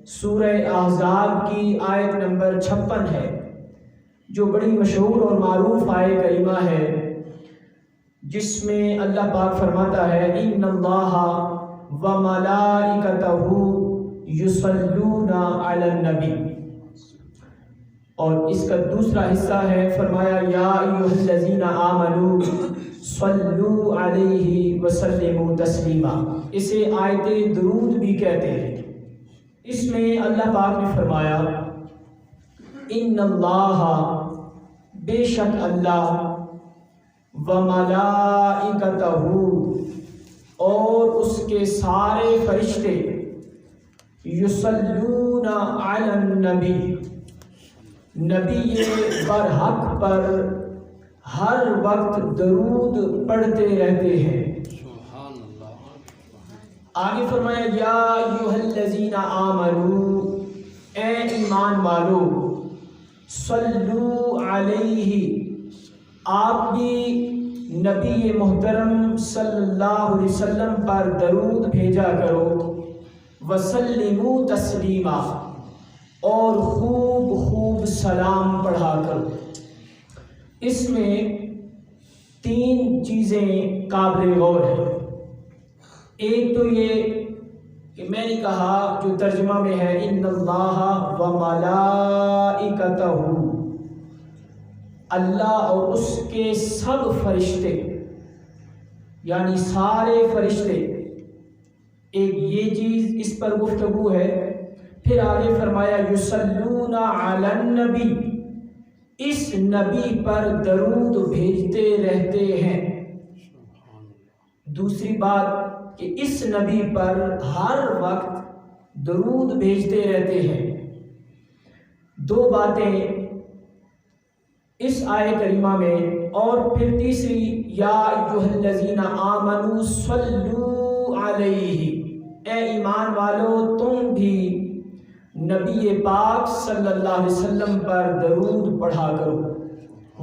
سورہ احزاب کی آیت نمبر 56 ہے، جو بڑی مشہور اور معروف آیت کریمہ ہے، جس میں اللہ پاک فرماتا ہے ان اللہ و ملائکتہ یصلون علی النبی، اور اس کا دوسرا حصہ ہے فرمایا یا ایھا الذین آمنوا صلوا علیہ وسلموا تسلیما۔ اسے آیت درود بھی کہتے ہیں۔ اس میں اللہ پاک نے فرمایا ان اللہ، بے شک اللہ، و ملائکتہ، اور اس کے سارے فرشتے، یصلون علی النبی، نبی برحق پر ہر وقت درود پڑھتے رہتے ہیں۔ آگے فرمایا یا ایھا الذین آمنوا، اے ایمان والو، صلو علیہ، آپ بھی نبی محترم صلی اللہ علیہ وسلم پر درود بھیجا کرو، وسلموا تسلیما، اور خوب خوب سلام پڑھا کرو۔ اس میں 3 چیزیں قابل غور ہیں۔ ایک تو یہ کہ میں نے کہا جو ترجمہ میں ہے ان اللہ و ملائکتہ، اللہ اور اس کے سب فرشتے، یعنی سارے فرشتے، ایک یہ چیز اس پر گفتگو ہے۔ پھر آگے فرمایا یصلون علی النبی، اس نبی پر درود بھیجتے رہتے ہیں۔ دوسری بات کہ اس نبی پر ہر وقت درود بھیجتے رہتے ہیں۔ 2 باتیں اس آیت کریمہ میں، اور پھر تیسری یا ایھا الذین آمنوا صلو علیہ، اے ایمان والو تم بھی نبی پاک صلی اللہ علیہ وسلم پر درود پڑھا کرو،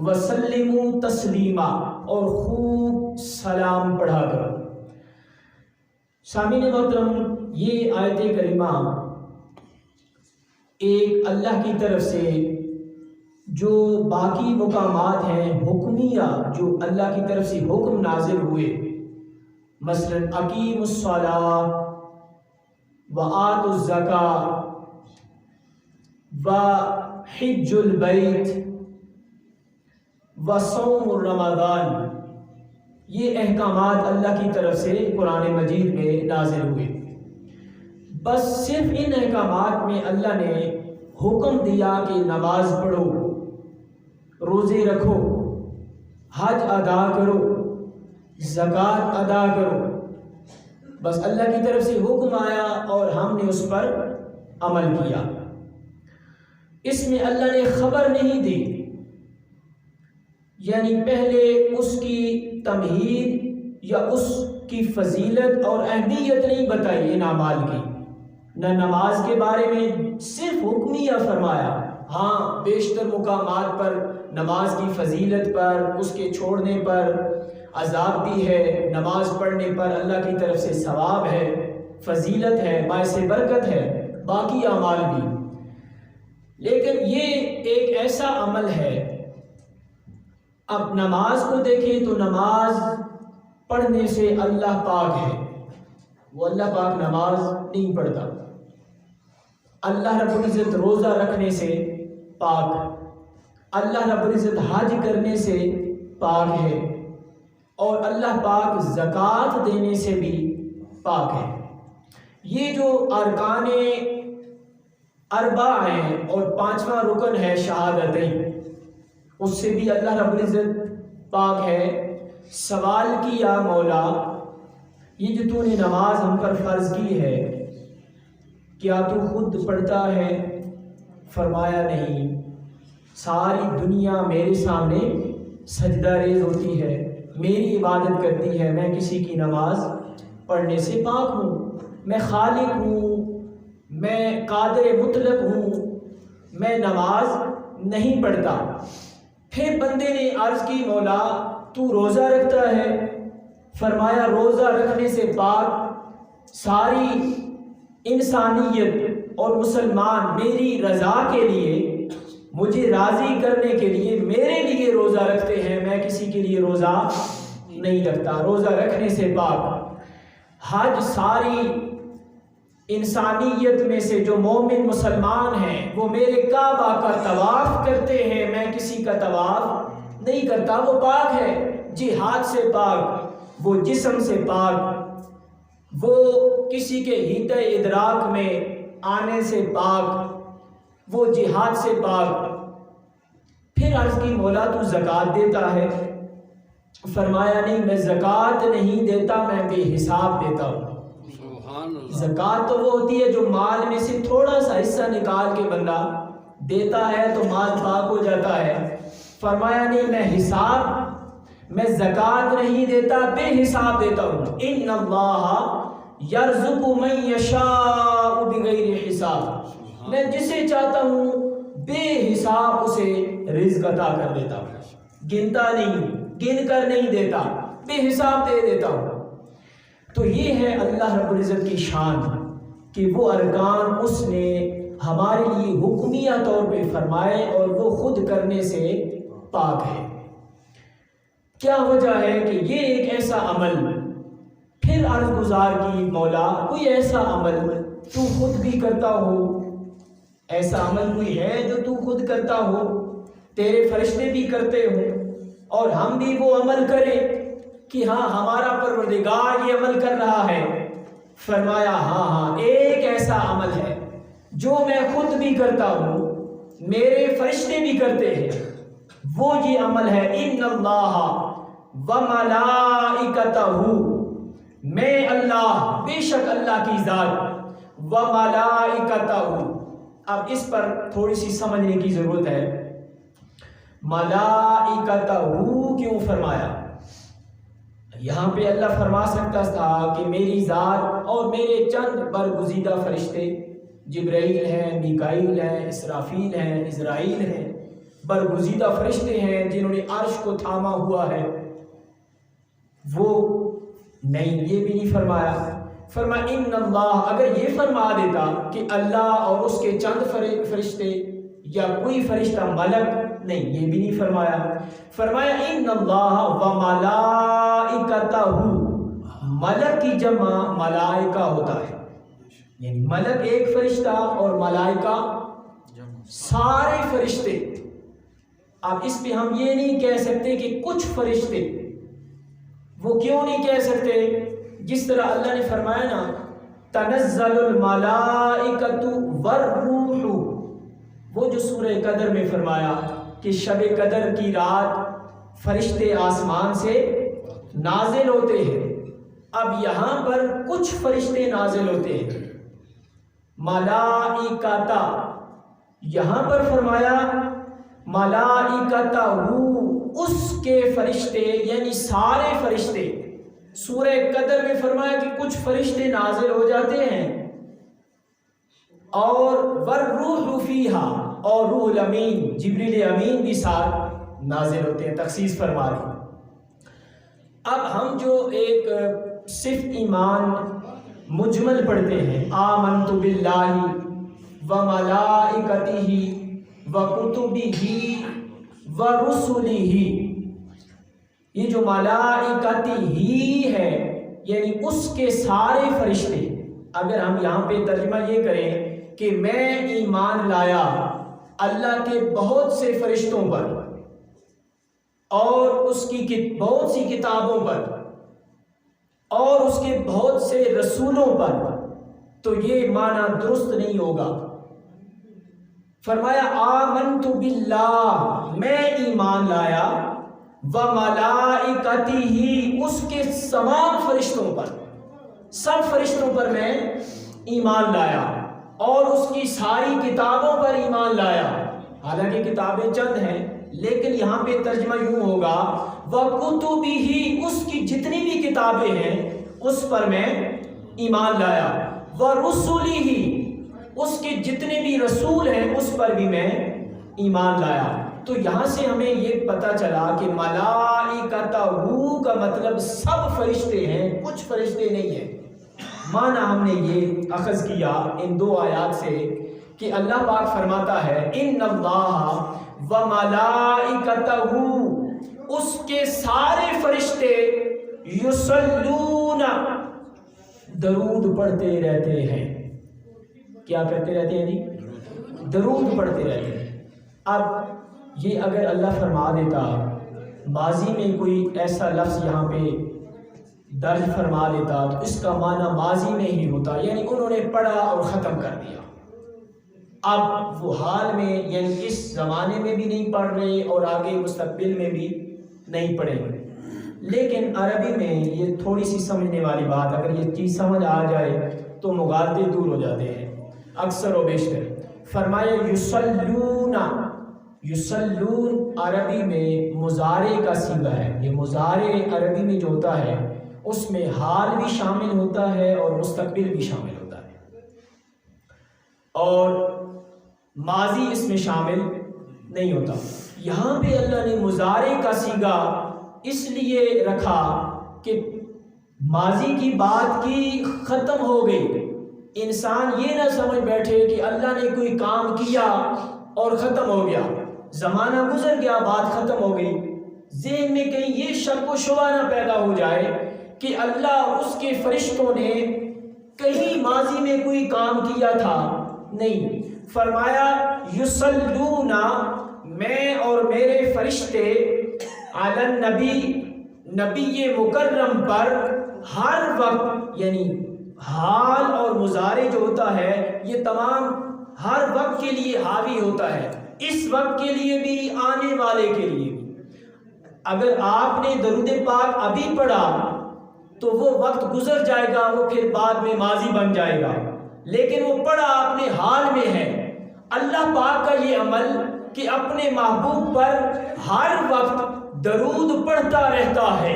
وسلموا تسلیما، اور خوب سلام پڑھا کرو۔ سامعین محترم، یہ آیت کریمہ ایک اللہ کی طرف سے جو باقی مقامات ہیں حکمیہ، جو اللہ کی طرف سے حکم نازل ہوئے، مثلا اقیموا الصلاۃ وآتوا الزکاۃ وحج البیت وصوم رمضان، یہ احکامات اللہ کی طرف سے قرآن مجید میں نازل ہوئے۔ بس صرف ان احکامات میں اللہ نے حکم دیا کہ نماز پڑھو، روزے رکھو، حج ادا کرو، زکوٰۃ ادا کرو، بس اللہ کی طرف سے حکم آیا اور ہم نے اس پر عمل کیا۔ اس میں اللہ نے خبر نہیں دی، یعنی پہلے اس کی تمہید یا اس کی فضیلت اور اہمیت نہیں بتائی ان اعمال کی، نہ نماز کے بارے میں صرف حکمیہ فرمایا۔ ہاں، بیشتر مقامات پر نماز کی فضیلت پر، اس کے چھوڑنے پر عذاب بھی ہے، نماز پڑھنے پر اللہ کی طرف سے ثواب ہے، فضیلت ہے، باعث برکت ہے، باقی اعمال بھی۔ لیکن یہ ایک ایسا عمل ہے، اب نماز کو دیکھیں تو نماز پڑھنے سے اللہ پاک ہے، وہ اللہ پاک نماز نہیں پڑھتا۔ اللہ رب العزت روزہ رکھنے سے پاک، اللہ رب العزت حج کرنے سے پاک ہے، اور اللہ پاک زکوٰۃ دینے سے بھی پاک ہے۔ یہ جو ارکان 4 ہیں اور 5واں رکن ہے شہادتین، اس سے بھی اللہ رب العزت پاک ہے۔ سوال کیا مولا، یہ جو تو نے نماز ہم پر فرض کی ہے، کیا تو خود پڑھتا ہے؟ فرمایا نہیں، ساری دنیا میرے سامنے سجدہ ریز ہوتی ہے، میری عبادت کرتی ہے، میں کسی کی نماز پڑھنے سے پاک ہوں، میں خالق ہوں، میں قادر مطلق ہوں، میں نماز نہیں پڑھتا۔ پھر بندے نے عرض کی مولا تو روزہ رکھتا ہے؟ فرمایا روزہ رکھنے سے پاک ساری انسانیت اور مسلمان میری رضا کے لیے، مجھے راضی کرنے کے لیے میرے لیے روزہ رکھتے ہیں، میں کسی کے لیے روزہ نہیں رکھتا، روزہ رکھنے سے پاک۔ حج ساری انسانیت میں سے جو مومن مسلمان ہیں وہ میرے کعبہ کا طواف کرتے ہیں، میں کسی کا طواف نہیں کرتا، وہ پاک ہے، جہاد سے پاک، وہ جسم سے پاک، وہ کسی کے ہیت ادراک میں آنے سے پاک، وہ جہاد سے پاک۔ پھر عرض کی مولا تو زکوٰۃ دیتا ہے؟ فرمایا نہیں، میں زکوٰۃ نہیں دیتا، میں بے حساب دیتا ہوں۔ زکوٰۃ تو وہ ہوتی ہے جو مال میں سے تھوڑا سا حصہ نکال کے بندہ دیتا ہے تو مال پاک ہو جاتا ہے۔ فرمایا نہیں، میں زکوٰۃ نہیں دیتا، بے حساب دیتا ہوں۔ ان اللہ یرزق من یشاء بغیر حساب، میں جسے چاہتا ہوں بے حساب اسے رزق عطا کر دیتا ہوں، گنتا نہیں، گن کر نہیں دیتا، بے حساب دے دیتا ہوں۔ تو یہ ہے اللہ رب العزت کی شان کہ وہ ارکان اس نے ہمارے لیے حکمیہ طور پہ فرمائے اور وہ خود کرنے سے پاک ہے۔ کیا وجہ ہے کہ یہ ایک ایسا عمل، پھر عرض گزار کی مولا کوئی ایسا عمل تو خود بھی کرتا ہو، ایسا عمل کوئی ہے جو تو خود کرتا ہو، تیرے فرشتے بھی کرتے ہو اور ہم بھی وہ عمل کریں کہ ہاں ہمارا پروردگار یہ عمل کر رہا ہے؟ فرمایا ہاں ایک ایسا عمل ہے جو میں خود بھی کرتا ہوں، میرے فرشتے بھی کرتے ہیں، وہ یہ عمل ہے ان اللہ وملائکتہ، میں اللہ، بے شک اللہ کی ذات، وملائکتہ۔ اب اس پر تھوڑی سی سمجھنے کی ضرورت ہے، ملائکتہ کیوں فرمایا؟ یہاں پہ اللہ فرما سکتا تھا کہ میری ذات اور میرے چند برگزیدہ فرشتے، جبرائیل ہیں، میکائیل ہیں، اسرافیل ہیں، عزرائیل ہیں، برگزیدہ فرشتے ہیں جنہوں نے عرش کو تھاما ہوا ہے، وہ نہیں، یہ بھی نہیں فرمایا۔ فرمایا ان اللہ، اگر یہ فرما دیتا کہ اللہ اور اس کے چند فرشتے یا کوئی فرشتہ ملک، نہیں، یہ بھی نہیں فرمایا۔ فرمایا ان اللہ وملائکتہ، ملک کی جمع ملائکہ ہوتا ہے، یعنی ملک ایک فرشتہ اور ملائکہ سارے فرشتے۔ اب اس پہ ہم یہ نہیں کہہ سکتے کہ کچھ فرشتے، وہ کیوں نہیں کہہ سکتے؟ جس طرح اللہ نے فرمایا نا تنزل الملائکۃ والروح، وہ جو سورہ قدر میں فرمایا کہ شب قدر کی رات فرشتے آسمان سے نازل ہوتے ہیں، اب یہاں پر کچھ فرشتے نازل ہوتے ہیں، ملائکتا، یہاں پر فرمایا ملائکتہ، اس کے فرشتے یعنی سارے فرشتے۔ سورہ قدر میں فرمایا کہ کچھ فرشتے نازل ہو جاتے ہیں، اور والروح فیہا، اور روح الامین جبریل امین بھی ساتھ نازل ہوتے ہیں، تخصیص فرما دی۔ اب ہم جو ایک صرف ایمان مجمل پڑھتے ہیں، آمنت باللہ وملائکتہ وکتبہ ورسلہ، یہ جو ملائکتہ ہی ہے یعنی اس کے سارے فرشتے، اگر ہم یہاں پہ ترجمہ یہ کریں کہ میں ایمان لایا اللہ کے بہت سے فرشتوں پر اور اس کی بہت سی کتابوں پر اور اس کے بہت سے رسولوں پر، تو یہ معنی درست نہیں ہوگا۔ فرمایا آمنت باللہ، میں ایمان لایا، وملائکتہ، اس کے تمام فرشتوں پر، سب فرشتوں پر میں ایمان لایا، اور اس کی ساری کتابوں پر ایمان لایا، حالانکہ کتابیں چند ہیں لیکن یہاں پہ ترجمہ یوں ہوگا وَكُتُبِهِ، اس کی جتنی بھی کتابیں ہیں اس پر میں ایمان لایا، وَرُسُلِهِ، اس کے جتنے بھی رسول ہیں اس پر بھی میں ایمان لایا۔ تو یہاں سے ہمیں یہ پتہ چلا کہ ملائکتہ کا مطلب سب فرشتے ہیں، کچھ فرشتے نہیں ہیں۔ معنی ہم نے یہ اخذ کیا ان دو آیات سے کہ اللہ پاک فرماتا ہے ان اللہ و ملائکتہ، اس کے سارے فرشتے یصلون درود پڑھتے رہتے ہیں۔ کیا کرتے رہتے ہیں جی؟ درود پڑھتے رہتے ہیں۔ اب یہ اگر اللہ فرما دیتا، ماضی میں کوئی ایسا لفظ یہاں پہ درج فرما دیتا تو اس کا معنی ماضی میں ہی ہوتا، یعنی انہوں نے پڑھا اور ختم کر دیا۔ اب وہ حال میں یعنی اس زمانے میں بھی نہیں پڑھ رہے اور آگے مستقبل میں بھی نہیں پڑھیں گے۔ لیکن عربی میں یہ تھوڑی سی سمجھنے والی بات، اگر یہ چیز سمجھ آ جائے تو مغالطے دور ہو جاتے ہیں اکثر و بیشتر۔ فرمایا یصلون، یصلون عربی میں مضارع کا صیغہ ہے۔ یہ مضارع عربی میں جو ہوتا ہے اس میں حال بھی شامل ہوتا ہے اور مستقبل بھی شامل ہوتا ہے، اور ماضی اس میں شامل نہیں ہوتا۔ یہاں پہ اللہ نے مضارع کا صیغہ اس لیے رکھا کہ ماضی کی بات کی ختم ہو گئی، انسان یہ نہ سمجھ بیٹھے کہ اللہ نے کوئی کام کیا اور ختم ہو گیا، زمانہ گزر گیا، بات ختم ہو گئی۔ ذہن میں کہیں یہ شک و شبہ نہ پیدا ہو جائے کہ اللہ اور اس کے فرشتوں نے کہیں ماضی میں کوئی کام کیا تھا، نہیں۔ فرمایا یصلون، میں اور میرے فرشتے، علی النبی، نبی مکرم پر ہر وقت، یعنی حال اور مضارع جو ہوتا ہے یہ تمام ہر وقت کے لیے حاوی ہوتا ہے، اس وقت کے لیے بھی، آنے والے کے لیے بھی۔ اگر آپ نے درود پاک ابھی پڑھا تو وہ وقت گزر جائے گا، وہ پھر بعد میں ماضی بن جائے گا، لیکن وہ پڑھا آپ نے حال میں ہے۔ اللہ پاک کا یہ عمل کہ اپنے محبوب پر ہر وقت درود پڑھتا رہتا ہے،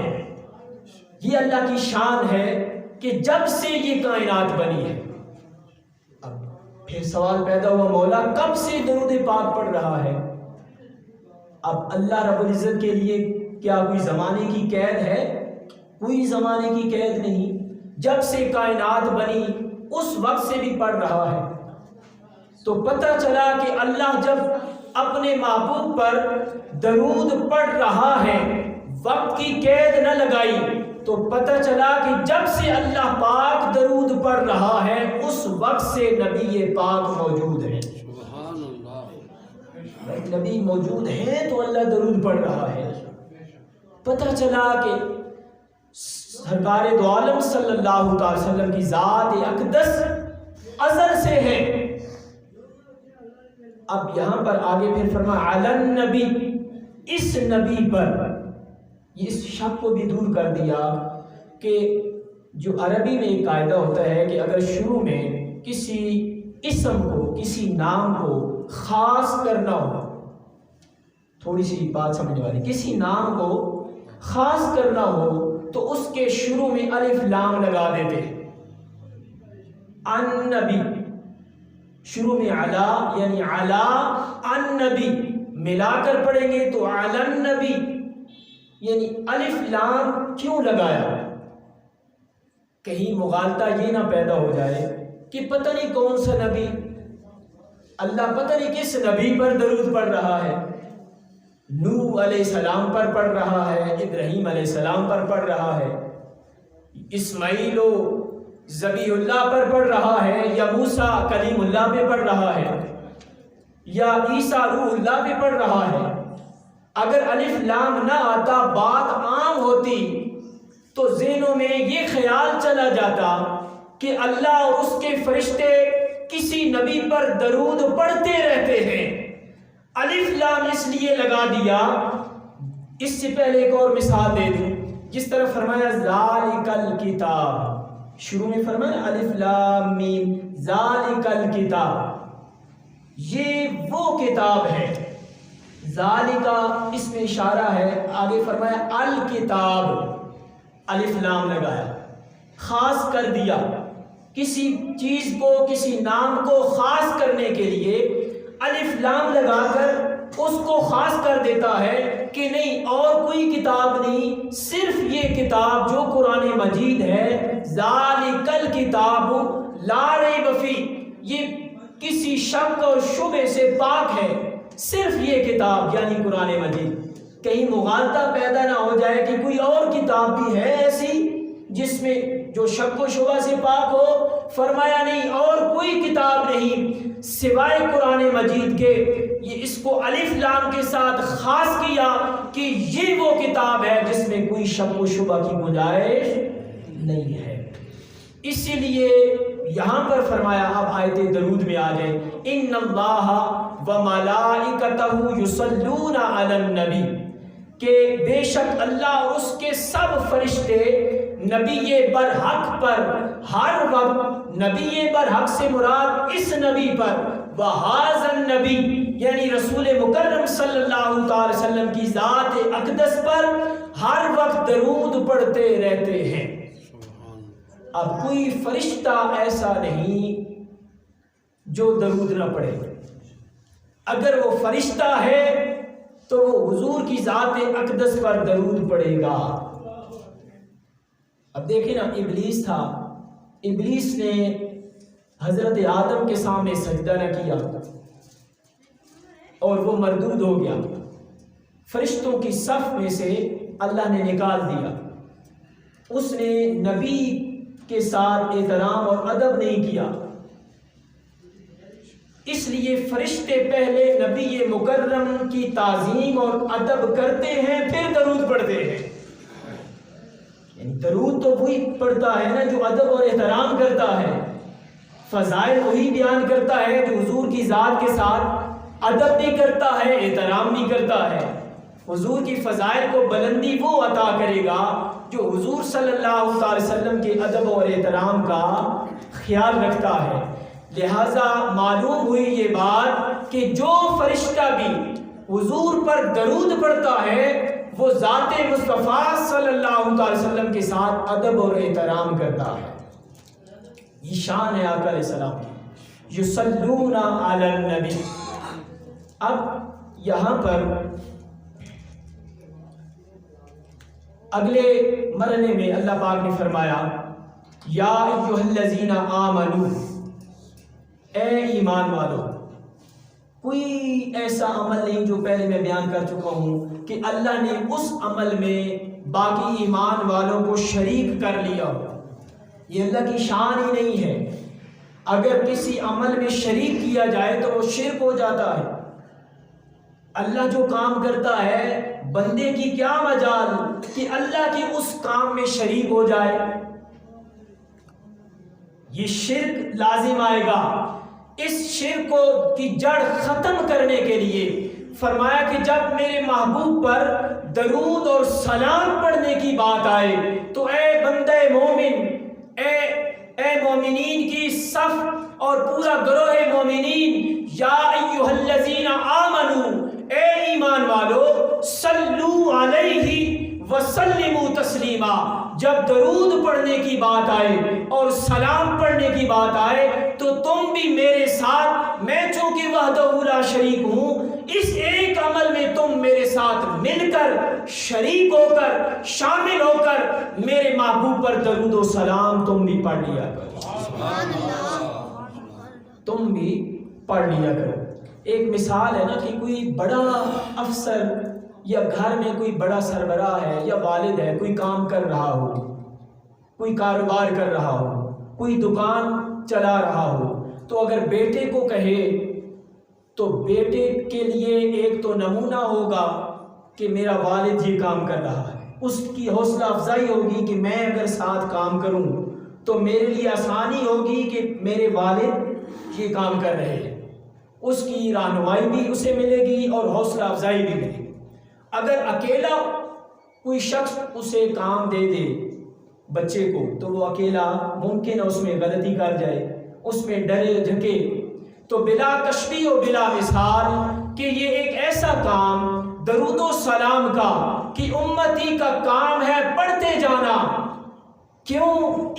یہ اللہ کی شان ہے کہ جب سے یہ کائنات بنی ہے۔ اب پھر سوال پیدا ہوا، مولا کب سے درود پاک پڑھ رہا ہے؟ اب اللہ رب العزت کے لیے کیا کوئی زمانے کی قید ہے؟ کوئی زمانے کی قید نہیں، جب سے کائنات بنی اس وقت سے بھی پڑھ رہا ہے۔ تو پتہ چلا کہ اللہ جب اپنے محبوب پر درود پڑھ رہا ہے، وقت کی قید نہ لگائی، تو پتہ چلا کہ جب سے اللہ پاک درود پڑھ رہا ہے اس وقت سے نبی پاک موجود ہے۔ سبحان اللہ، نبی موجود ہے تو اللہ درود پڑھ رہا ہے۔ پتہ چلا کہ سرکار دو عالم صلی اللہ تعالی وسلم کی ذات اقدس ازل سے ہے۔ اب یہاں پر آگے پھر فرمایا علی النبی، اس نبی پر، یہ اس شک کو بھی دور کر دیا کہ جو عربی میں ایک قاعدہ ہوتا ہے کہ اگر شروع میں کسی اسم کو، کسی نام کو خاص کرنا ہو، تھوڑی سی بات سمجھنے والی، کسی نام کو خاص کرنا ہو تو اس کے شروع میں الف لام لگا دیتے ہیں۔ النبی، شروع میں علا، یعنی علا النبی، ملا کر پڑھیں گے تو علی النبی، یعنی الف لام کیوں لگایا؟ کہیں مغالطہ یہ نہ پیدا ہو جائے کہ پتہ نہیں کون سا نبی، اللہ پتہ نہیں کس نبی پر درود پڑھ رہا ہے، نوح علیہ السلام پر پڑھ رہا ہے، ابراہیم علیہ السلام پر پڑھ رہا ہے، اسماعیل و ذبیح اللہ پر پڑھ رہا ہے، یا موسیٰ کلیم اللہ پہ پڑھ رہا ہے، یا عیسیٰ روح اللہ پہ پڑھ رہا ہے۔ اگر الف لام نہ آتا، بات عام ہوتی، تو ذہنوں میں یہ خیال چلا جاتا کہ اللہ اور اس کے فرشتے کسی نبی پر درود پڑھتے رہتے ہیں۔ الف لام اس لیے لگا دیا۔ اس سے پہلے ایک اور مثال دے دوں، جس طرح فرمایا ذالک الکتاب، شروع میں فرمایا الف لام میم ذالک الکتاب، یہ وہ کتاب ہے، ذالکا اس میں اشارہ ہے، آگے فرمایا الکتاب، الف لام لگایا، خاص کر دیا، کسی چیز کو، کسی نام کو خاص کرنے کے لیے الف لام لگا کر اس کو خاص کر کر دیتا ہے کہ نہیں اور کوئی کتاب نہیں، صرف یہ کتاب جو قرآن مجید ہے، ذالک الکتاب لا ریب فیہ، یہ کسی شک اور شبہ سے پاک ہے، صرف یہ کتاب یعنی قرآن مجید۔ کہیں مغالطہ پیدا نہ ہو جائے کہ کوئی اور کتاب بھی ہے ایسی جس میں جو شک و شبہ سے پاک ہو، فرمایا نہیں اور کوئی کتاب نہیں سوائے قرآن مجید کے۔ یہ اس کو الف لام کے ساتھ خاص کیا کہ یہ وہ کتاب ہے جس میں کوئی شک و شبہ کی گنجائش نہیں ہے۔ اسی لیے یہاں پر فرمایا، اب آیت درود میں آ جائیں، ان اللہ و ملائکتہ یصلون علی النبی، کہ بے شک اللہ اور اس کے سب فرشتے نبی برحق پر ہر وقت، نبی برحق سے مراد اس نبی پر، وہذا النبی یعنی رسول مکرم صلی اللہ تعالی وسلم کی ذات اقدس پر ہر وقت درود پڑھتے رہتے ہیں۔ اب کوئی فرشتہ ایسا نہیں جو درود نہ پڑھے، اگر وہ فرشتہ ہے تو وہ حضور کی ذات اقدس پر درود پڑھے گا۔ اب دیکھیں نا، ابلیس تھا، ابلیس نے حضرت آدم کے سامنے سجدہ نہ کیا اور وہ مردود ہو گیا، فرشتوں کی صف میں سے اللہ نے نکال دیا۔ اس نے نبی کے ساتھ احترام اور ادب نہیں کیا، اس لیے فرشتے پہلے نبی مکرم کی تعظیم اور ادب کرتے ہیں پھر درود پڑھتے ہیں۔ یعنی درود تو وہی پڑھتا ہے نا جو ادب اور احترام کرتا ہے، فضائل وہی بیان کرتا ہے جو حضور کی ذات کے ساتھ ادب بھی کرتا ہے، احترام بھی کرتا ہے۔ حضور کی فضائل کو بلندی وہ عطا کرے گا جو حضور صلی اللہ علیہ وسلم کے ادب اور احترام کا خیال رکھتا ہے۔ لہذا معلوم ہوئی یہ بات کہ جو فرشتہ بھی حضور پر درود پڑھتا ہے وہ ذات مصطفیٰ صلی اللہ علیہ وسلم کے ساتھ ادب اور احترام کرتا ہے۔ یہ شان ہے آقا علیہ السلام کی، یصلون علی النبی۔ اب یہاں پر اگلے مرحلے میں اللہ پاک نے فرمایا، یا ایھا الذین آمنوا، اے ایمان والو۔ کوئی ایسا عمل نہیں جو پہلے میں بیان کر چکا ہوں کہ اللہ نے اس عمل میں باقی ایمان والوں کو شریک کر لیا ہو، یہ اللہ کی شان ہی نہیں ہے۔ اگر کسی عمل میں شریک کیا جائے تو وہ شرک ہو جاتا ہے۔ اللہ جو کام کرتا ہے بندے کی کیا مجال کہ اللہ کے اس کام میں شریک ہو جائے، یہ شرک لازم آئے گا۔ اس شرک کو کی جڑ ختم کرنے کے لیے فرمایا کہ جب میرے محبوب پر درود اور سلام پڑھنے کی بات آئے تو اے بندے مومن، اے مومنین کی صف اور پورا گروہ مومنین، یا ایھا الذین آمنوا، اے ایمان والو، صلو علیہ وسلموا تسلیما، جب درود پڑھنے کی بات آئے اور سلام پڑھنے کی بات آئے تو تم بھی میرے ساتھ، میں چونکہ وحدہ لا شریک ہوں، اس ایک عمل میں تم میرے ساتھ مل کر، شریک ہو کر، شامل ہو کر میرے محبوب پر درود و سلام تم بھی پڑھ لیا کرو، تم بھی پڑھ لیا کرو۔ ایک مثال ہے نا کہ کوئی بڑا افسر یا گھر میں کوئی بڑا سربراہ ہے یا والد ہے، کوئی کام کر رہا ہو، کوئی کاروبار کر رہا ہو، کوئی دکان چلا رہا ہو، تو اگر بیٹے کو کہے تو بیٹے کے لیے ایک تو نمونہ ہوگا کہ میرا والد یہ کام کر رہا ہے، اس کی حوصلہ افزائی ہوگی کہ میں اگر ساتھ کام کروں تو میرے لیے آسانی ہوگی کہ میرے والد یہ کام کر رہے ہیں، اس کی رہنمائی بھی اسے ملے گی اور حوصلہ افزائی بھی ملے گی۔ اگر اکیلا کوئی شخص اسے کام دے دے بچے کو تو وہ اکیلا ممکن ہے اس میں غلطی کر جائے، اس میں ڈرے جھکے، تو بلا تشبیہ و بلا مثال کہ یہ ایک ایسا کام درود و سلام کا کہ امتی کا کام ہے پڑھتے جانا۔ کیوں؟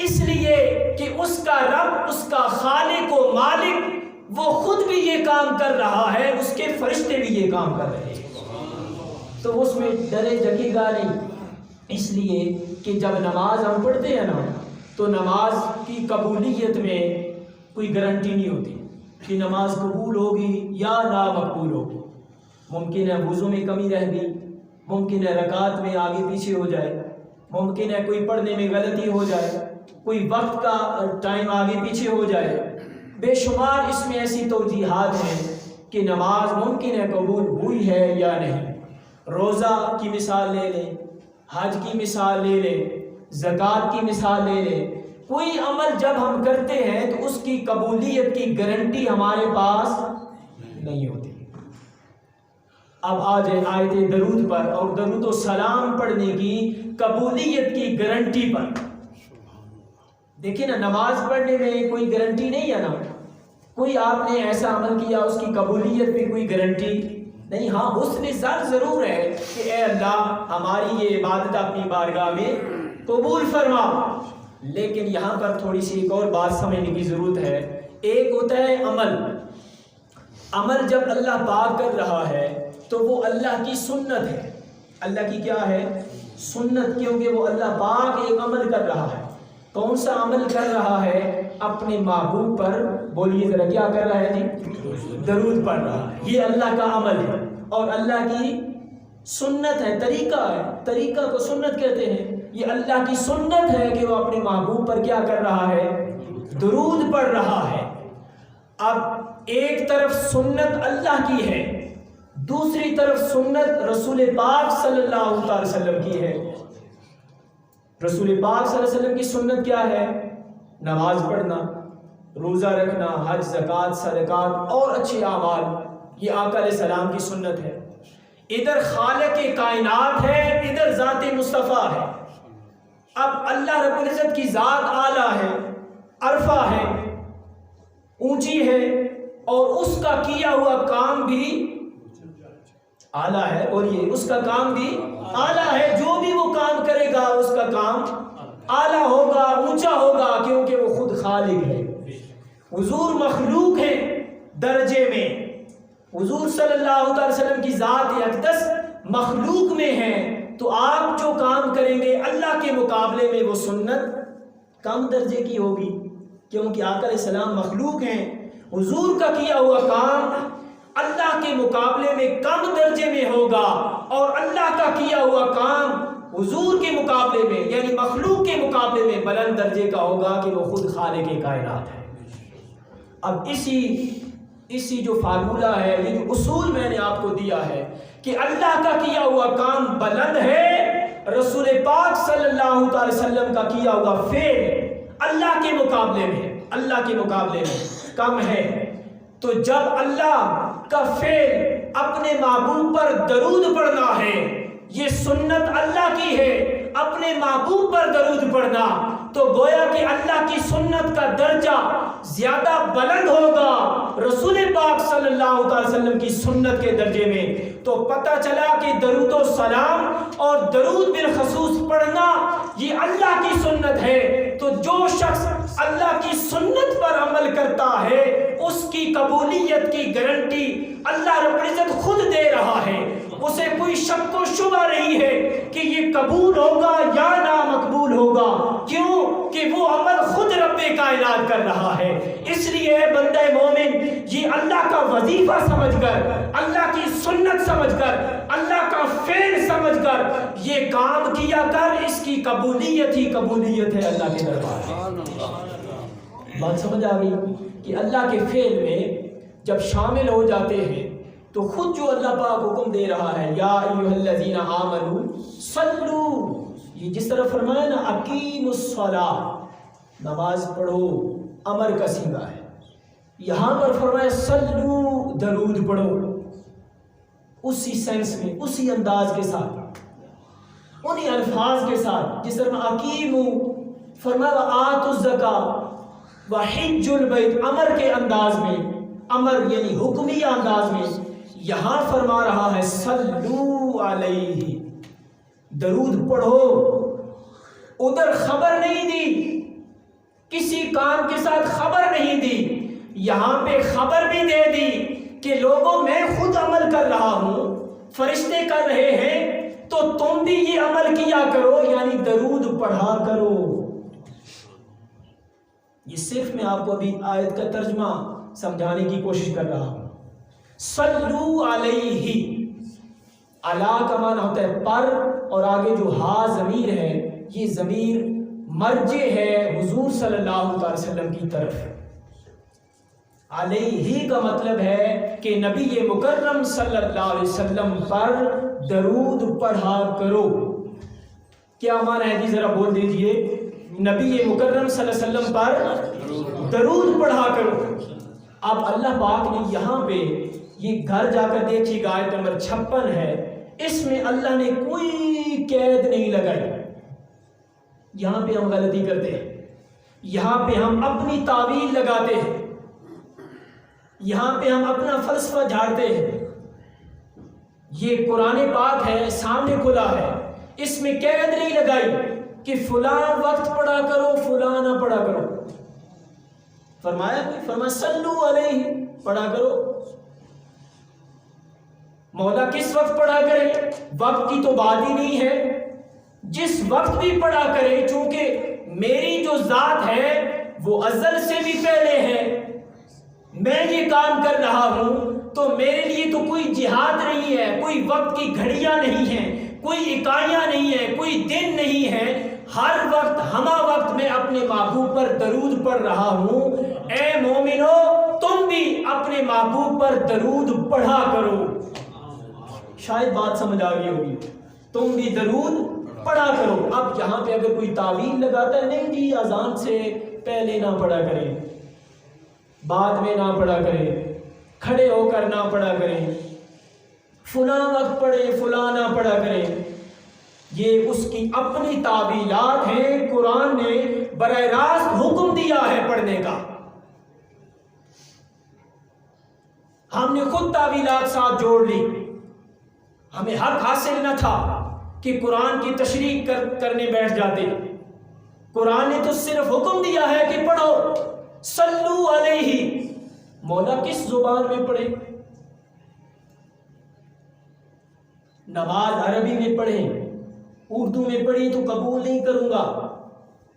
اس لیے کہ اس کا رب، اس کا خالق و مالک وہ خود بھی یہ کام کر رہا ہے، اس کے فرشتے بھی یہ کام کر رہے ہیں۔ تو اس میں ڈرے جگے گا نہیں، اس لیے کہ جب نماز ہم پڑھتے ہیں نا تو نماز کی قبولیت میں کوئی گارنٹی نہیں ہوتی کہ نماز قبول ہوگی یا نامقبول ہوگی۔ ممکن ہے وضو میں کمی رہ گئی، ممکن ہے رکعت میں آگے پیچھے ہو جائے، ممکن ہے کوئی پڑھنے میں غلطی ہو جائے، کوئی وقت کا ٹائم آگے پیچھے ہو جائے، بے شمار اس میں ایسی توجیحات ہیں کہ نماز ممکن ہے قبول ہوئی ہے یا نہیں۔ روزہ کی مثال لے لیں، حج کی مثال لے لیں، زکوٰۃ کی مثال لے لیں، کوئی عمل جب ہم کرتے ہیں تو اس کی قبولیت کی گارنٹی ہمارے پاس نہیں ہوتی۔ اب آ جائیں آیت درود پر اور درود و سلام پڑھنے کی قبولیت کی گارنٹی پر۔ دیکھیں نا، نماز پڑھنے میں کوئی گارنٹی نہیں ہے نا، کوئی آپ نے ایسا عمل کیا اس کی قبولیت میں کوئی گارنٹی نہیں۔ ہاں حسن ظن ضرور ہے کہ اے اللہ ہماری یہ عبادت اپنی بارگاہ میں قبول فرما، لیکن یہاں پر تھوڑی سی ایک اور بات سمجھنے کی ضرورت ہے۔ ایک ہوتا ہے عمل جب اللہ پاک کر رہا ہے تو وہ اللہ کی سنت ہے۔ اللہ کی کیا ہے؟ سنت، کیونکہ وہ اللہ پاک ایک عمل کر رہا ہے۔ کون سا عمل کر رہا ہے؟ اپنے محبوب پر، بولیے ذرا کیا کر رہا ہے جی؟ درود پڑھ رہا ہے۔ یہ اللہ کا عمل ہے اور اللہ کی سنت ہے، طریقہ ہے، طریقہ کو سنت کہتے ہیں۔ یہ اللہ کی سنت ہے کہ وہ اپنے محبوب پر کیا کر رہا ہے؟ درود پڑھ رہا ہے۔ اب ایک طرف سنت اللہ کی ہے، دوسری طرف سنت رسول پاک صلی اللہ علیہ وسلم کی ہے۔ رسول پاک صلی اللہ علیہ وسلم کی سنت کیا ہے؟ نماز پڑھنا، روزہ رکھنا، حج، زکوٰۃ، صدقات اور اچھے اعمال، یہ آقا علیہ السلام کی سنت ہے۔ ادھر خالق کائنات ہے، ادھر ذات مصطفیٰ ہے۔ اب اللہ رب العزت کی ذات اعلیٰ ہے، عرفہ ہے، اونچی ہے، اور اس کا کیا ہوا کام بھی اعلیٰ ہے، اور یہ اس کا کام بھی اعلیٰ ہے۔ جو بھی وہ کام کرے گا اس کا کام اعلیٰ ہوگا، اونچا ہوگا، کیونکہ وہ خود خالق ہے۔ حضور مخلوق ہے درجے میں، حضور صلی اللہ علیہ وسلم کی ذات اقدس مخلوق میں ہے، تو آپ جو کام کریں گے اللہ کے مقابلے میں وہ سنت کم درجے کی ہوگی، کیونکہ آقا علیہ السلام مخلوق ہیں۔ حضور کا کیا ہوا کام اللہ کے مقابلے میں کم درجے میں ہوگا، اور اللہ کا کیا ہوا کام حضور کے مقابلے میں یعنی مخلوق کے مقابلے میں بلند درجے کا ہوگا کہ وہ خود خالق کائنات ہے۔ اب اسی جو فارمولہ ہے، یہ جو اصول میں نے آپ کو دیا ہے کہ اللہ کا کیا ہوا کام بلند ہے، رسول پاک صلی اللہ علیہ وسلم کا کیا ہوا فعل اللہ کے مقابلے میں کم ہے۔ تو جب اللہ کا فعل اپنے محبوب پر درود پڑھنا ہے، یہ سنت اللہ کی ہے، اپنے محبوب پر درود پڑھنا، تو گویا کہ اللہ کی سنت کا درجہ زیادہ بلند ہوگا رسول پاک صلی اللہ علیہ وسلم کی سنت کے درجے میں۔ تو پتہ چلا کہ درود و سلام اور درود بالخصوص پڑھنا یہ اللہ کی سنت ہے۔ تو جو شخص اللہ کی سنت پر عمل کرتا ہے اس کی قبولیت کی گارنٹی اللہ رب العزت خود دے رہا ہے۔ اسے کوئی شک و شبہ نہیں ہے کہ یہ قبول ہوگا یا نامقبول ہوگا، کیوں کہ وہ عمل خود رب کائنات کر رہا ہے۔ اس لیے بندہ مومن یہ اللہ کا وظیفہ سمجھ کر، اللہ کی سنت سمجھ کر، اللہ کا فعل سمجھ کر یہ کام کیا کر، اس کی قبولیت ہی قبولیت ہے اللہ کے دربار میں۔ بات سمجھ آ گئی کہ اللہ کے فعل میں جب شامل ہو جاتے ہیں تو خود جو اللہ پاک حکم دے رہا ہے، یا ایھا الذین آمنوا صلو، یہ جس طرح فرمایا نا اقیموا الصلاۃ، نماز پڑھو، امر کا صیغہ ہے۔ یہاں پر فرمایا صلو، درود پڑھو، اسی سینس میں، اسی انداز کے ساتھ، انہی الفاظ کے ساتھ جس طرح اقیموا فرمایا آتوا الزکاۃ وحج البیت، امر کے انداز میں، امر یعنی حکمیہ انداز میں، یہاں فرما رہا ہے صلو علیہ، درود پڑھو۔ ادھر خبر نہیں دی، کسی کام کے ساتھ خبر نہیں دی، یہاں پہ خبر بھی دے دی کہ لوگوں میں خود عمل کر رہا ہوں، فرشتے کر رہے ہیں تو تم بھی یہ عمل کیا کرو، یعنی درود پڑھا کرو۔ یہ صرف میں آپ کو ابھی آیت کا ترجمہ سمجھانے کی کوشش کر رہا ہوں۔ صلو علیہ، علا کا معنی ہوتا ہے پر، اور آگے جو ہا ضمیر ہے یہ ضمیر مرجع ہے حضور صلی اللہ علیہ وسلم کی طرف۔ علیہ کا مطلب ہے کہ نبی مکرم صلی اللہ علیہ وسلم پر درود پڑھا کرو۔ کیا معنی ہے جی؟ ذرا بول دیجئے۔ نبی مکرم صلی اللہ علیہ وسلم پر درود پڑھا کرو۔ اب اللہ پاک نے یہاں پہ یہ گھر جا کر دیکھیے گا، آیت نمبر 56 ہے، اس میں اللہ نے کوئی قید نہیں لگائی۔ یہاں پہ ہم غلطی کرتے ہیں، یہاں پہ ہم اپنی تعویل لگاتے ہیں، یہاں پہ ہم اپنا فلسفہ جھاڑتے ہیں۔ یہ قرآن پاک ہے، سامنے کھلا ہے، اس میں قید نہیں لگائی کہ فلاں وقت پڑھا کرو فلاں نہ پڑھا کرو۔ فرمایا کوئی؟ فرمایا صلو علیہ، پڑھا کرو۔ مولا کس وقت پڑھا کرے؟ وقت کی تو بات ہی نہیں ہے، جس وقت بھی پڑھا کرے، چونکہ میری جو ذات ہے وہ ازل سے بھی پہلے ہے، میں یہ کام کر رہا ہوں تو میرے لیے تو کوئی جہاد نہیں ہے، کوئی وقت کی گھڑیاں نہیں ہیں، کوئی اکائیاں نہیں ہیں، کوئی دن نہیں ہے، ہر وقت ہمہ وقت میں اپنے محبوب پر درود پڑھ رہا ہوں۔ اے مومنو، تم بھی اپنے محبوب پر درود پڑھا کرو۔ شاید بات سمجھ آ گئی ہوگی، تم بھی درود پڑھا کرو۔ اب یہاں پہ اگر کوئی تعویل لگاتا ہے، نہیں جی اذان سے پہلے نہ پڑھا کریں، بعد میں نہ پڑھا کریں، کھڑے ہو کر نہ پڑھا کریں، فلاں وقت پڑھیں فلاں نہ پڑھا کریں، یہ اس کی اپنی تعویلات ہیں۔ قرآن نے براہ راست حکم دیا ہے پڑھنے کا، ہم نے خود تعویلات ساتھ جوڑ لی۔ ہمیں حق حاصل نہ تھا کہ قرآن کی تشریح کرنے بیٹھ جاتے، قرآن نے تو صرف حکم دیا ہے کہ پڑھو، صلو علیہ۔ مولا کس زبان میں پڑھے؟ نماز عربی میں پڑھیں، اردو میں پڑھی تو قبول نہیں کروں گا،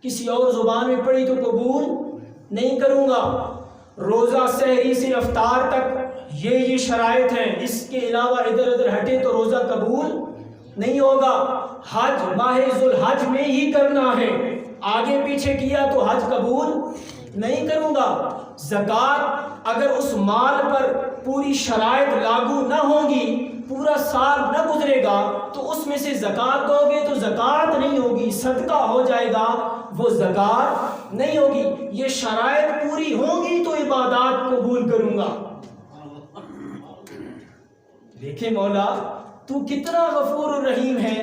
کسی اور زبان میں پڑھی تو قبول نہیں کروں گا۔ روزہ سحری سے افطار تک یہ شرائط ہیں، اس کے علاوہ ادھر ادھر ہٹے تو روزہ قبول نہیں ہوگا۔ حج ماہ ذوالحج میں ہی کرنا ہے، آگے پیچھے کیا تو حج قبول نہیں کروں گا۔ زکوٰۃ اگر اس مال پر پوری شرائط لاگو نہ ہوں گی، پورا سال نہ گزرے گا تو اس میں سے زکوٰۃ دو گے تو زکوٰۃ نہیں ہوگی، صدقہ ہو جائے گا وہ زکوٰۃ نہیں ہوگی۔ یہ شرائط پوری ہوں گی تو عبادات قبول کروں گا۔ دیکھیں مولا تو کتنا غفور الرحیم ہے،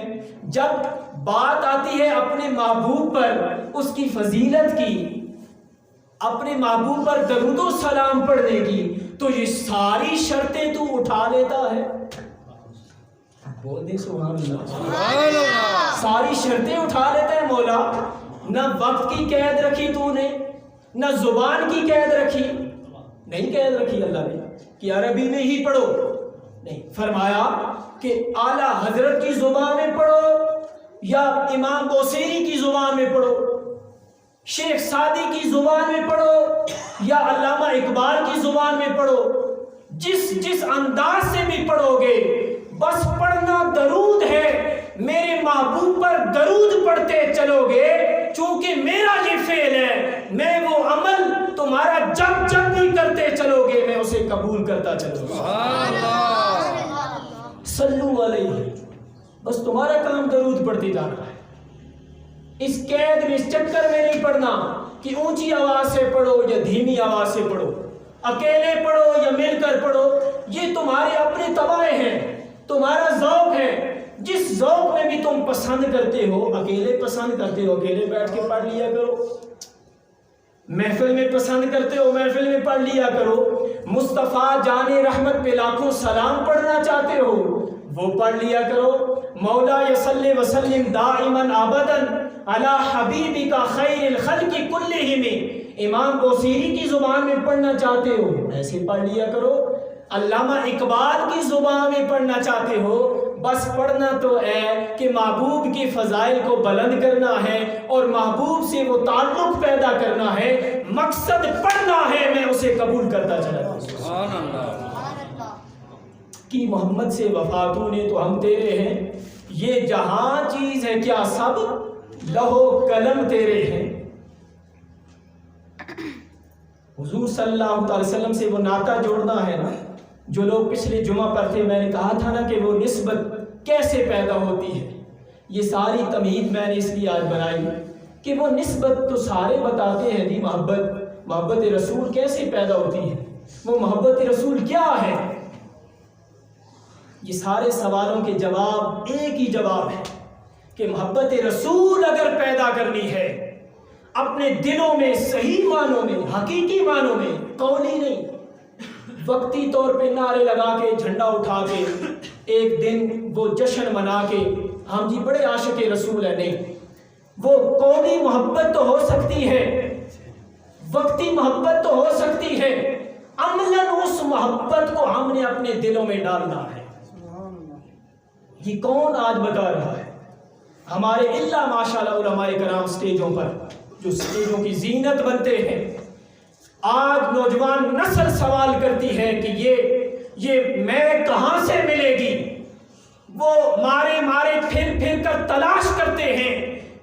جب بات آتی ہے اپنے محبوب پر، اس کی فضیلت کی، اپنے محبوب پر درود و سلام پڑھنے کی، تو یہ ساری شرطیں تو اٹھا لیتا ہے۔ بول دیں سبحان اللہ۔ ساری شرطیں اٹھا لیتا ہے مولا، نہ وقت کی قید رکھی تو نے، نہ زبان کی قید رکھی، نہیں قید رکھی اللہ نے کہ عربی میں ہی پڑھو، نہیں، فرمایا کہ اعلیٰ حضرت کی زبان میں پڑھو یا امام بوصیری کی زبان میں پڑھو، شیخ سعدی کی زبان میں پڑھو یا علامہ اقبال کی زبان میں پڑھو، جس انداز سے بھی پڑھو گے، بس پڑھنا درود ہے، میرے محبوب پر درود پڑھتے چلو گے، چونکہ میرا یہ فعل ہے، میں وہ عمل تمہارا جب جب بھی کرتے چلو گے میں اسے قبول کرتا چلوں گا۔ صلو علیہ، بس تمہارا کام درود پڑھتے جانا ہے، اس قید میں، اس چکر میں نہیں پڑھنا کہ اونچی آواز سے پڑھو یا دھیمی آواز سے پڑھو، اکیلے پڑھو یا مل کر پڑھو، یہ تمہارے اپنے طبائع ہیں، تمہارا ذوق ہے، جس ذوق میں بھی تم پسند کرتے ہو، اکیلے پسند کرتے ہو اکیلے بیٹھ کے پڑھ لیا کرو، محفل میں پسند کرتے ہو محفل میں پڑھ لیا کرو، مصطفیٰ جان رحمت پہ لاکھوں سلام پڑھنا چاہتے ہو وہ پڑھ لیا کرو، مولا یصلی وسلم دائما ابدا علی حبیبک خیر الخلق کلہم، امام بوصیری کی زبان میں پڑھنا چاہتے ہو ایسے پڑھ لیا کرو، علامہ اقبال کی زبان میں پڑھنا چاہتے ہو، بس پڑھنا تو ہے کہ محبوب کی فضائل کو بلند کرنا ہے اور محبوب سے وہ تعلق پیدا کرنا ہے، مقصد پڑھنا ہے، میں اسے قبول کرتا چلا جاؤں۔ سبحان اللہ کی محمد سے وفاتوں نے تو ہم تیرے ہیں، یہ جہاں چیز ہے کیا سب لہو قلم تیرے ہیں۔ حضور صلی اللہ علیہ وسلم سے وہ ناطہ جوڑنا ہے نا، جو لوگ پچھلے جمعہ پر تھے، میں نے کہا تھا نا کہ وہ نسبت کیسے پیدا ہوتی ہے۔ یہ ساری تمہید میں نے اس لیے آج بنائی کہ وہ نسبت تو سارے بتاتے ہیں جی، محبت رسول کیسے پیدا ہوتی ہے، وہ محبت رسول کیا ہے۔ یہ سارے سوالوں کے جواب ایک ہی جواب ہے کہ محبت رسول اگر پیدا کرنی ہے اپنے دلوں میں صحیح معنوں میں، حقیقی معنوں میں، قولی نہیں، وقتی طور پہ نعرے لگا کے، جھنڈا اٹھا کے، ایک دن وہ جشن منا کے ہم جی بڑے عاشق رسول ہیں، نہیں، وہ قولی محبت تو ہو سکتی ہے، وقتی محبت تو ہو سکتی ہے، عملاً اس محبت کو ہم نے اپنے دلوں میں ڈالنا ہے۔ یہ کون آج بتا رہا ہے؟ ہمارے اللہ ماشاءاللہ علماء کرام سٹیجوں پر جو سٹیجوں کی زینت بنتے ہیں، آج نوجوان نسل سوال کرتی ہے کہ یہ میں کہاں سے ملے گی؟ وہ مارے پھر کر تلاش کرتے ہیں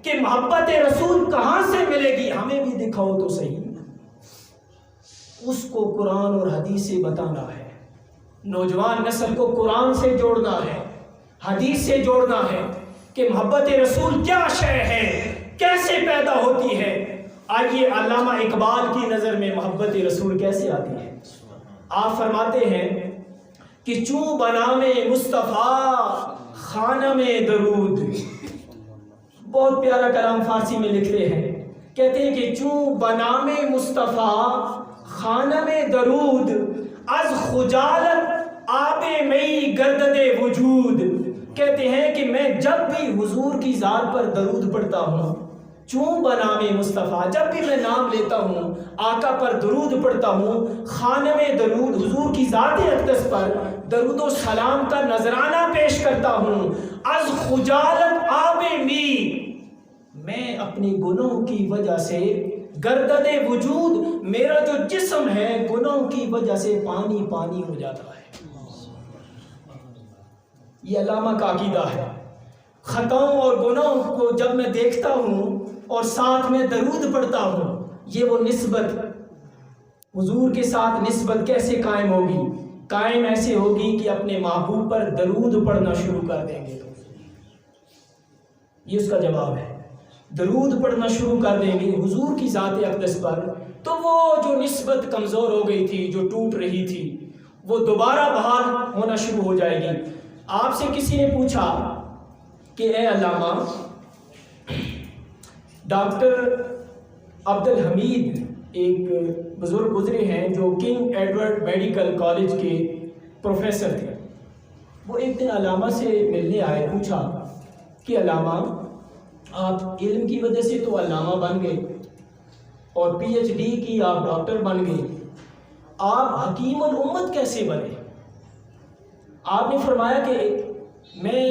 کہ محبت رسول کہاں سے ملے گی، ہمیں بھی دکھاؤ تو صحیح۔ اس کو قرآن اور حدیث سے بتانا ہے، نوجوان نسل کو قرآن سے جوڑنا ہے، حدیث سے جوڑنا ہے کہ محبت رسول کیا شے ہے، کیسے پیدا ہوتی ہے۔ آئیے علامہ اقبال کی نظر میں محبت رسول کیسے آتی ہے۔ آپ فرماتے ہیں کہ چوں بنام مصطفیٰ خانم درود، بہت پیارا کلام فارسی میں لکھتے ہیں، کہتے ہیں کہ چوں بنام مصطفیٰ خانم درود، از خجالت آب مئی گردد وجود۔ کہتے ہیں کہ میں جب بھی حضور کی ذات پر درود پڑھتا ہوں، چوں بنام مصطفیٰ، جب بھی میں نام لیتا ہوں، آقا پر درود پڑھتا ہوں، خانم درود، حضور کی ذات اقدس پر درود و سلام کا نذرانہ پیش کرتا ہوں، از خجالت آب می، میں اپنے گناہوں کی وجہ سے گردد وجود، میرا جو جسم ہے گناہوں کی وجہ سے پانی پانی ہو جاتا ہے۔ یہ علامہ کا عقیدہ ہے۔ خطاؤں اور گناہوں کو جب میں دیکھتا ہوں اور ساتھ میں درود پڑھتا ہوں، یہ وہ نسبت، حضور کے ساتھ نسبت کیسے قائم ہوگی؟ قائم ایسے ہوگی کہ اپنے محبوب پر درود پڑھنا شروع کر دیں گے۔ یہ اس کا جواب ہے، درود پڑھنا شروع کر دیں گے حضور کی ذات اقدس پر، تو وہ جو نسبت کمزور ہو گئی تھی، جو ٹوٹ رہی تھی، وہ دوبارہ بحال ہونا شروع ہو جائے گی۔ آپ سے کسی نے پوچھا کہ اے علامہ، ڈاکٹر عبد الحمید ایک بزرگ گزرے ہیں جو کنگ ایڈورڈ میڈیکل کالج کے پروفیسر تھے، وہ ایک دن علامہ سے ملنے آئے، پوچھا کہ علامہ آپ علم کی وجہ سے تو علامہ بن گئے اور پی ایچ ڈی کی آپ ڈاکٹر بن گئے، آپ حکیم الامت کیسے بنے؟ آپ نے فرمایا کہ میں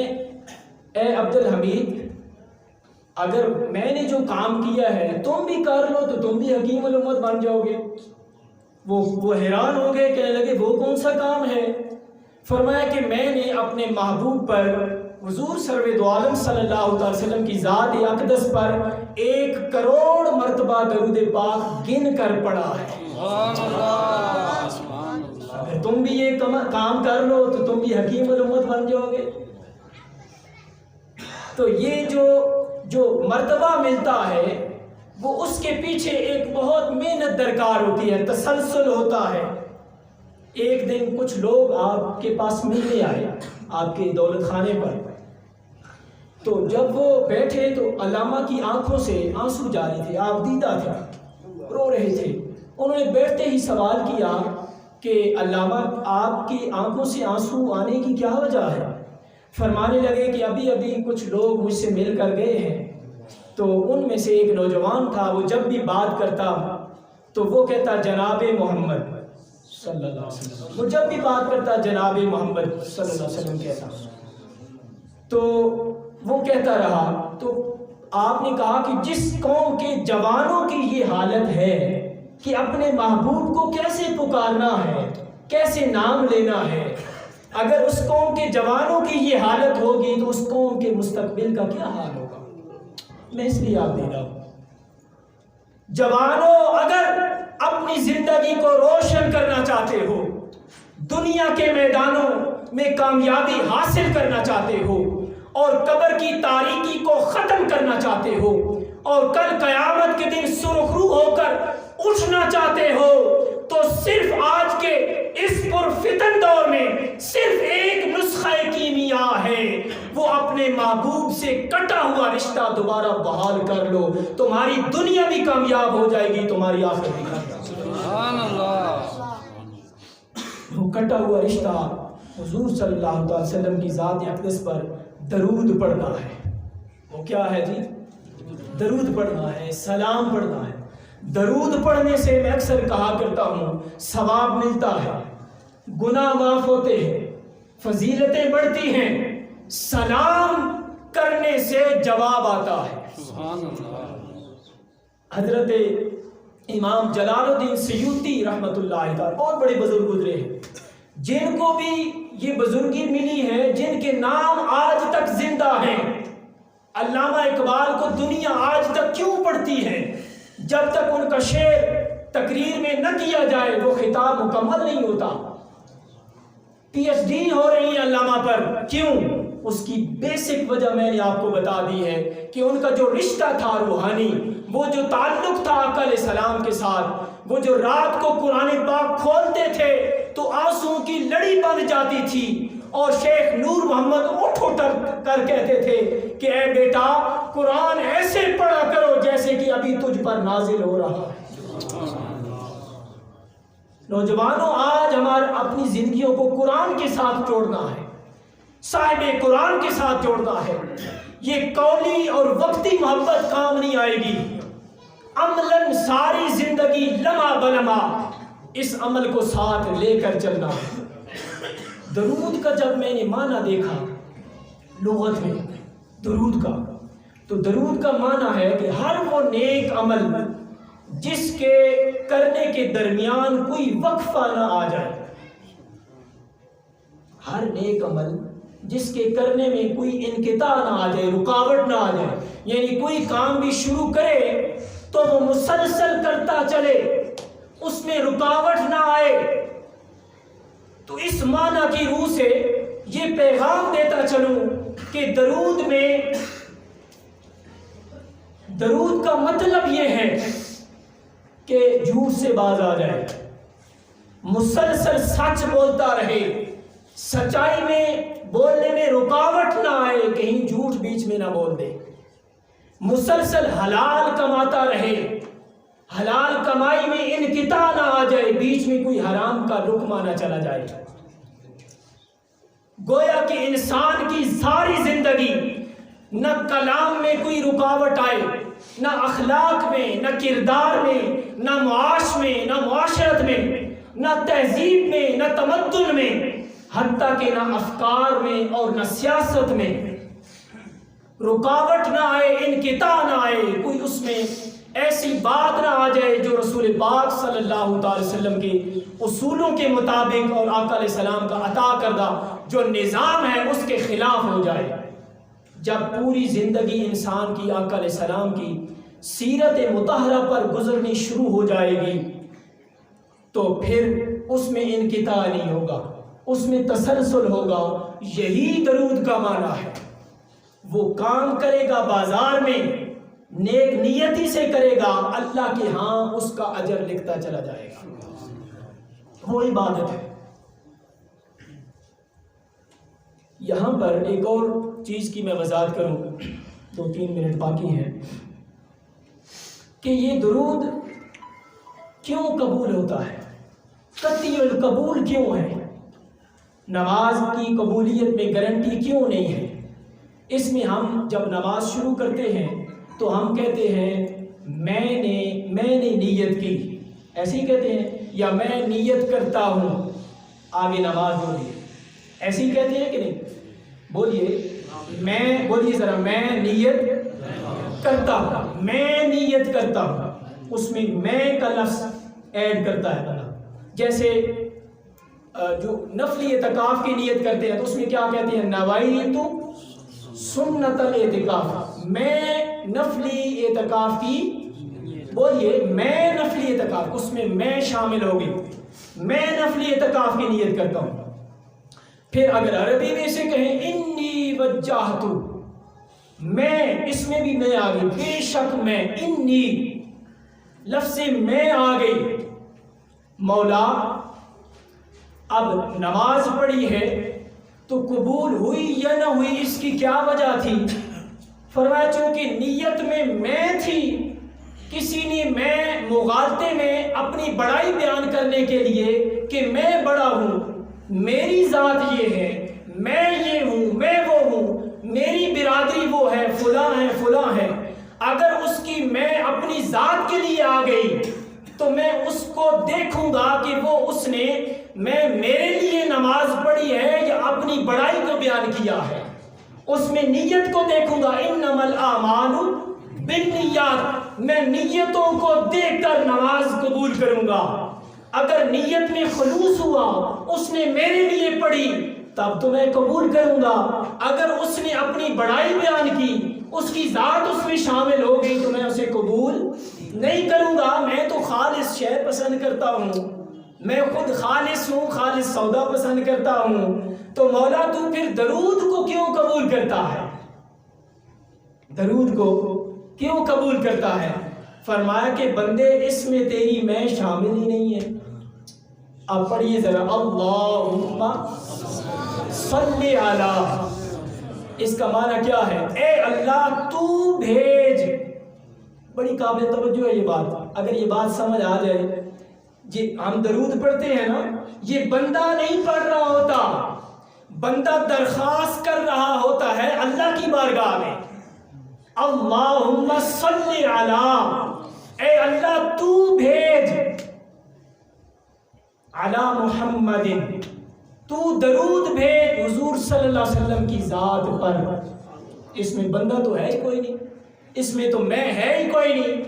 اے عبد الحمید، اگر میں نے جو کام کیا ہے تم بھی کر لو تو تم بھی حکیم الامت بن جاؤ گے۔ وہ حیران ہو گئے، کہنے لگے وہ کون سا کام ہے؟ فرمایا کہ میں نے اپنے محبوب پر، حضور سرور دو عالم صلی اللہ علیہ وسلم کی ذات اقدس پر 1 کروڑ مرتبہ درود پاک گن کر پڑھا ہے۔ اگر تم بھی یہ کام کر لو تو تم بھی حکیم الامت بن جاؤ گے۔ تو یہ جو مرتبہ ملتا ہے وہ اس کے پیچھے ایک بہت محنت درکار ہوتی ہے، تسلسل ہوتا ہے۔ ایک دن کچھ لوگ آپ کے پاس ملنے آئے آپ کے دولت خانے پر، تو جب وہ بیٹھے تو علامہ کی آنکھوں سے آنسو جاری تھے، آپ دیدہ تھے، رو رہے تھے۔ انہوں نے بیٹھتے ہی سوال کیا کہ علامہ آپ کی آنکھوں سے آنسو آنے کی کیا وجہ ہے؟ فرمانے لگے کہ ابھی کچھ لوگ مجھ سے مل کر گئے ہیں، تو ان میں سے ایک نوجوان تھا، وہ جب بھی بات کرتا تو وہ کہتا جناب محمد صلی اللہ علیہ وسلم. وہ جب بھی بات کرتا جناب محمد صلی اللہ علیہ وسلم کہتا, تو وہ کہتا رہا. تو آپ نے کہا کہ جس قوم کے جوانوں کی یہ حالت ہے کہ اپنے محبوب کو کیسے پکارنا ہے, کیسے نام لینا ہے, اگر اس قوم کے جوانوں کی یہ حالت ہوگی تو اس قوم کے مستقبل کا کیا حال ہوگا. میں اس لیے آپ دے رہا ہوں, جوانوں اگر اپنی زندگی کو روشن کرنا چاہتے ہو, دنیا کے میدانوں میں کامیابی حاصل کرنا چاہتے ہو, اور قبر کی تاریکی کو ختم کرنا چاہتے ہو, اور کل قیامت کے دن سرخرو ہو کر اٹھنا چاہتے ہو, تو صرف آج کے اس پرفتن دور میں صرف ایک نسخہ کیمیا ہے, وہ اپنے محبوب سے کٹا ہوا رشتہ دوبارہ بحال کر لو. تمہاری دنیا بھی کامیاب ہو جائے گی, تمہاری آخرت بھی کامیاب. سبحان اللہ. وہ کٹا ہوا رشتہ حضور صلی اللہ علیہ وسلم کی ذات اقدس پر درود پڑھنا ہے. وہ کیا ہے جی؟ درود پڑھنا ہے, سلام پڑھنا ہے. درود پڑھنے سے میں اکثر کہا کرتا ہوں ثواب ملتا ہے, گناہ معاف ہوتے ہیں, فضیلتیں بڑھتی ہیں. سلام کرنے سے جواب آتا ہے. سبحان اللہ. حضرت امام جلال الدین سیوطی رحمۃ اللہ تعالی بہت بڑے بزرگ گزرے ہیں, جن کو بھی یہ بزرگی ملی ہے, جن کے نام آج تک زندہ ہیں. علامہ اقبال کو دنیا آج تک کیوں پڑھتی ہے؟ جب تک ان کا شعر تقریر میں نہ کیا جائے وہ خطاب مکمل نہیں ہوتا. پی ایچ ڈی ہو رہی ہے علامہ پر, کیوں؟ اس کی بیسک وجہ میں نے آپ کو بتا دی ہے کہ ان کا جو رشتہ تھا روحانی, وہ جو تعلق تھا آقا علیہ السلام کے ساتھ, وہ جو رات کو قرآن پاک کھولتے تھے تو آنسوں کی لڑی بن جاتی تھی, اور شیخ نور محمد اٹھ کر کہتے تھے کہ اے بیٹا قرآن ایسے پڑھا کرو جیسے کہ ابھی تجھ پر نازل ہو رہا ہے. نوجوانوں, آج ہمارے اپنی زندگیوں کو قرآن کے ساتھ جوڑنا ہے, صاحب قرآن کے ساتھ جوڑنا ہے. یہ قولی اور وقتی محبت کام نہیں آئے گی, عملاً ساری زندگی لمحہ بلمحہ اس عمل کو ساتھ لے کر چلنا ہے. درود کا جب میں نے معنی دیکھا لغت میں درود کا, تو درود کا معنی ہے کہ ہر وہ نیک عمل جس کے کرنے کے درمیان کوئی وقفہ نہ آ جائے. ہر نیک عمل جس کے کرنے میں کوئی انقطاع نہ آ جائے, رکاوٹ نہ آ جائے. یعنی کوئی کام بھی شروع کرے تو وہ مسلسل کرتا چلے, اس میں رکاوٹ نہ آئے. تو اس معنی کی روح سے یہ پیغام دیتا چلوں کہ درود کا مطلب یہ ہے کہ جھوٹ سے باز آ جائے, مسلسل سچ بولتا رہے, سچائی میں بولنے میں رکاوٹ نہ آئے, کہیں جھوٹ بیچ میں نہ بول دے, مسلسل حلال کماتا رہے, حلال کمائی میں انقطاع نہ آ جائے, بیچ میں کوئی حرام کا لقمہ نہ چلا جائے. گویا کہ انسان کی ساری زندگی نہ کلام میں کوئی رکاوٹ آئے, نہ اخلاق میں, نہ کردار میں, نہ معاش میں, نہ معاشرت میں, نہ تہذیب میں, نہ تمدن میں, حتیٰ کہ نہ افکار میں اور نہ سیاست میں رکاوٹ نہ آئے, انقطاع نہ آئے, کوئی اس میں ایسی بات نہ آ جائے جو رسول پاک صلی اللہ تعالی وسلم کے اصولوں کے مطابق اور آقا علیہ السلام کا عطا کردہ جو نظام ہے اس کے خلاف ہو جائے. جب پوری زندگی انسان کی آقا علیہ السلام کی سیرت مطہرہ پر گزرنی شروع ہو جائے گی تو پھر اس میں انقطاع نہیں ہوگا, اس میں تسلسل ہوگا. یہی درود کا معنی ہے. وہ کام کرے گا بازار میں, نیک نیتی سے کرے گا, اللہ کے ہاں اس کا اجر لکھتا چلا جائے گا. وہ عبادت ہے. یہاں پر ایک اور چیز کی میں وضاحت کروں, 2-3 منٹ باقی ہیں, کہ یہ درود کیوں قبول ہوتا ہے, قطعی القبول کیوں ہے, نماز کی قبولیت میں گارنٹی کیوں نہیں ہے. اس میں ہم جب نماز شروع کرتے ہیں تو ہم کہتے ہیں میں نے نیت کی, ایسے ہی کہتے ہیں، یا میں نیت کرتا ہوں آگے نماز ہو رہی ہے، ایسے ہی کہتے ہیں کہ نہیں؟ بولیے ذرا، میں نیت کرتا ہوں، میں نیت کرتا ہوں، اس میں میں کا لفظ ایڈ کرتا ہے بنا۔ جیسے جو نفلی اعتکاف کی نیت کرتے ہیں تو اس میں کیا کہتے ہیں؟ نوائیت سنت الاعتکاف، میں نفلی اعتکاف کی، بولیے میں نفلی اعتکاف، اس میں شامل ہوگی، میں نفلی اعتکاف کی نیت کرتا ہوں۔ پھر اگر عربی میں سے کہیں انی وجہت، میں، اس میں بھی میں آ گئی، بے شک میں، انی لفظ میں آ گئی۔ مولا اب نماز پڑھی ہے تو قبول ہوئی یا نہ ہوئی، اس کی کیا وجہ تھی؟ فرمایا چونکہ نیت میں تھی، کسی نے میں مغالطے میں اپنی بڑائی بیان کرنے کے لیے کہ میں بڑا ہوں، میری ذات یہ ہے، میں یہ ہوں، میں وہ ہوں، میری برادری وہ ہے، فلاں ہے، اگر اس کی میں اپنی ذات کے لیے آ گئی تو میں اس کو دیکھوں گا کہ وہ اس نے میرے لیے نماز پڑھی ہے یا اپنی بڑائی کو بیان کیا ہے، اس میں نیت کو دیکھوں گا۔ انما الاعمال بالنیات، میں نیتوں کو دیکھ کر نماز قبول کروں گا۔ اگر نیت میں خلوص ہوا، اس نے میرے لیے پڑھی، تب تو میں قبول کروں گا۔ اگر اس نے اپنی بڑائی بیان کی، اس کی ذات اس میں شامل ہو گئی، تو میں اسے قبول نہیں کروں گا۔ میں تو خالص شے پسند کرتا ہوں، میں خود خالص ہوں، خالص سودا پسند کرتا ہوں، تو مولا تو پھر درود کو کیوں قبول کرتا ہے؟ درود کو کیوں قبول کرتا ہے؟ فرمایا کہ بندے اس میں تیری میں شامل ہی نہیں ہے۔ اب پڑھیے ذرا، اللہم صلی علی، اس کا معنی کیا ہے؟ اے اللہ تو بھیج۔ بڑی قابل توجہ ہے یہ بات، اگر یہ بات سمجھ آ جائے۔ یہ ہم درود پڑھتے ہیں نا، یہ بندہ نہیں پڑھ رہا ہوتا، بندہ درخواست کر رہا ہوتا ہے اللہ کی بارگاہ میں، اللہم صلی علی، اے اللہ تو بھیج علی محمد، تو درود بھیج حضور صلی اللہ علیہ وسلم کی ذات پر۔ اس میں بندہ تو ہے ہی کوئی نہیں، اس میں تو میں ہے ہی کوئی نہیں۔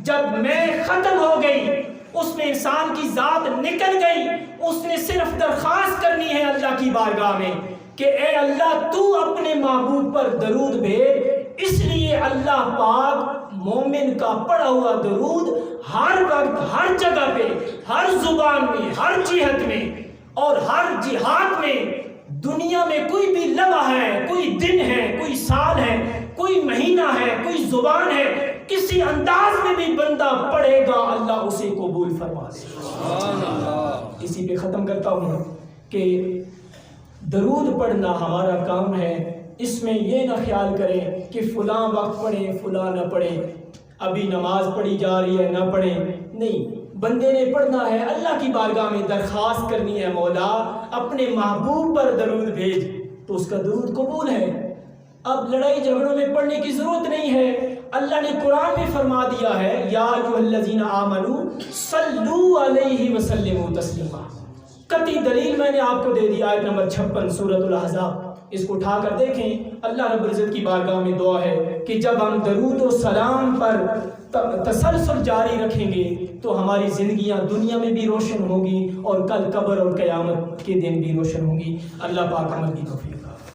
جب میں ختم ہو گئی، اس میں انسان کی ذات نکل گئی، اس نے صرف درخواست کرنی ہے اللہ کی بارگاہ میں کہ اے اللہ تو اپنے محبوب پر درود بھیج۔ اس لیے اللہ پاک مومن کا پڑھا ہوا درود ہر وقت، ہر جگہ پہ، ہر زبان میں، ہر جہت میں اور ہر جہاد میں، دنیا میں کوئی بھی لمحہ ہے، کوئی دن ہے، کوئی سال ہے، کوئی مہینہ ہے، کوئی زبان ہے، کسی انداز میں بھی بندہ پڑھے گا، اللہ اسے قبول فرما دے۔ اسی پہ ختم کرتا ہوں کہ درود پڑھنا ہمارا کام ہے۔ اس میں یہ نہ خیال کریں کہ فلاں وقت پڑھیں، فلاں نہ پڑھیں، ابھی نماز پڑھی جا رہی ہے نہ پڑھیں، نہیں، بندے نے پڑھنا ہے، اللہ کی بارگاہ میں درخواست کرنی ہے، مولا اپنے محبوب پر درود بھیج، تو اس کا درود قبول ہے۔ اب لڑائی جھگڑوں میں پڑھنے کی ضرورت نہیں ہے، اللہ نے قرآن میں فرما دیا ہے، یا ایھا الذین آمنوا صلوا علیہ وسلموا تسلیما۔ قطعی دلیل میں نے آپ کو دے دی، آیت نمبر 56 سورۃ الاحزاب، اس کو اٹھا کر دیکھیں۔ اللہ رب العزت کی بارگاہ میں دعا ہے کہ جب ہم درود و سلام پر تسلسل جاری رکھیں گے تو ہماری زندگیاں دنیا میں بھی روشن ہوگی اور کل قبر اور قیامت کے دن بھی روشن ہوگی۔ اللہ پاک عمل کی توفیق۔